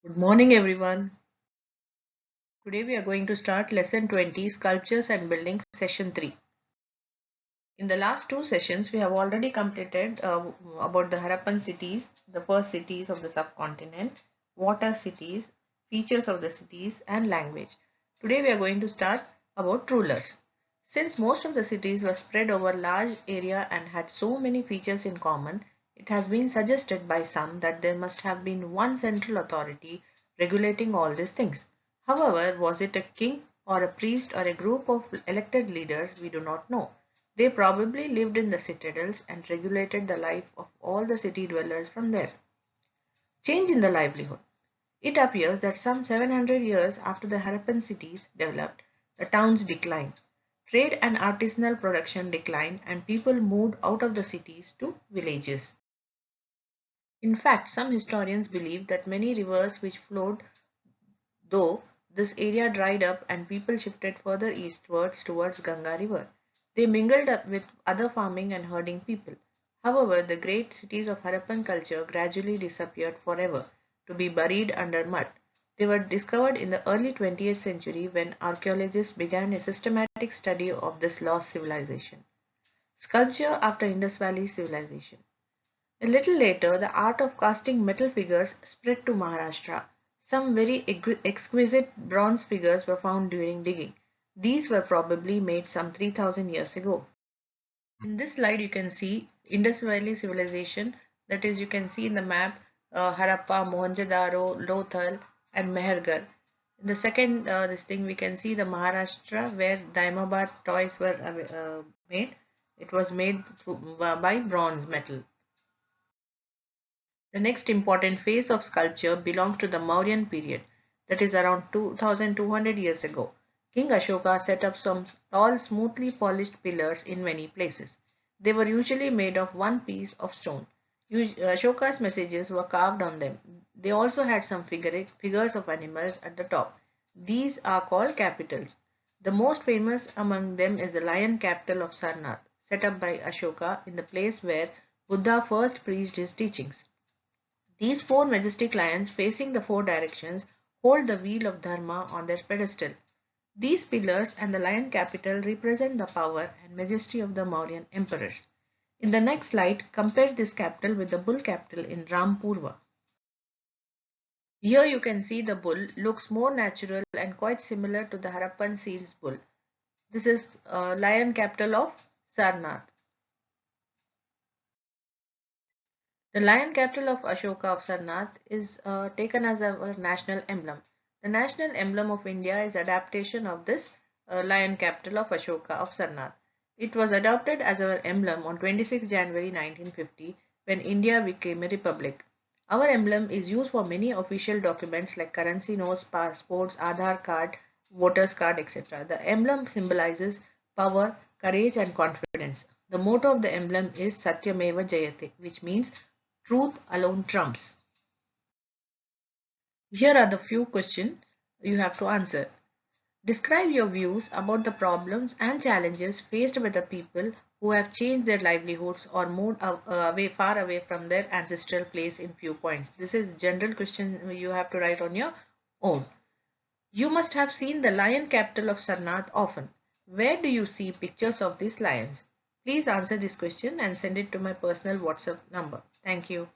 Good morning, everyone. Today we are going to start lesson 20 Sculptures and Buildings, session 3. In the last two sessions, we have already completed about the Harappan cities, the first cities of the subcontinent, what are cities, features of the cities, and language. Today we are going to start about rulers. Since most of the cities were spread over large area and had so many features in common, it has been suggested by some that there must have been one central authority regulating all these things. However, was it a king or a priest or a group of elected leaders? We do not know. They probably lived in the citadels and regulated the life of all the city dwellers from there. Change in the livelihood. It appears that some 700 years after the Harappan cities developed, the towns declined. Trade and artisanal production declined and people moved out of the cities to villages. In fact, some historians believe that many rivers which flowed, though this area dried up and people shifted further eastwards towards Ganga River. They mingled up with other farming and herding people. However, the great cities of Harappan culture gradually disappeared forever, to be buried under mud. They were discovered in the early 20th century when archaeologists began a systematic study of this lost civilization. Sculpture after Indus Valley civilization. A little later, the art of casting metal figures spread to Maharashtra. Some very exquisite bronze figures were found during digging. These were probably made some 3000 years ago. In this slide, you can see Indus Valley civilization. That is, you can see in the map Harappa, Mohenjo-daro, Lothal, and Mehergarh. In the second, this thing we can see the Maharashtra where Daimabad toys were made. It was made by bronze metal. The next important phase of sculpture belongs to the Mauryan period, that is around 2200 years ago. King Ashoka set up some tall, smoothly polished pillars in many places. They were usually made of one piece of stone. Ashoka's messages were carved on them. They also had some figures of animals at the top. These are called capitals. The most famous among them is the lion capital of Sarnath, set up by Ashoka in the place where Buddha first preached his teachings. These four majestic lions facing the four directions hold the wheel of Dharma on their pedestal. These pillars and the lion capital represent the power and majesty of the Mauryan emperors. In the next slide, compare this capital with the bull capital in Rampurva. Here you can see the bull looks more natural and quite similar to the Harappan seal's bull. This is lion capital of Sarnath. The lion capital of Ashoka of Sarnath is taken as our national emblem. The national emblem of India is adaptation of this lion capital of Ashoka of Sarnath. It was adopted as our emblem on 26 January 1950 when India became a republic. Our emblem is used for many official documents like currency notes, passports, Aadhaar card, voters card, etc. The emblem symbolizes power, courage and confidence. The motto of the emblem is Satyameva Jayate, which means truth alone trumps. Here are the few questions you have to answer. Describe your views about the problems and challenges faced by the people who have changed their livelihoods or moved far away from their ancestral place in few points. This is general question you have to write on your own. You must have seen the lion capital of Sarnath often. Where do you see pictures of these lions? Please answer this question and send it to my personal WhatsApp number. Thank you.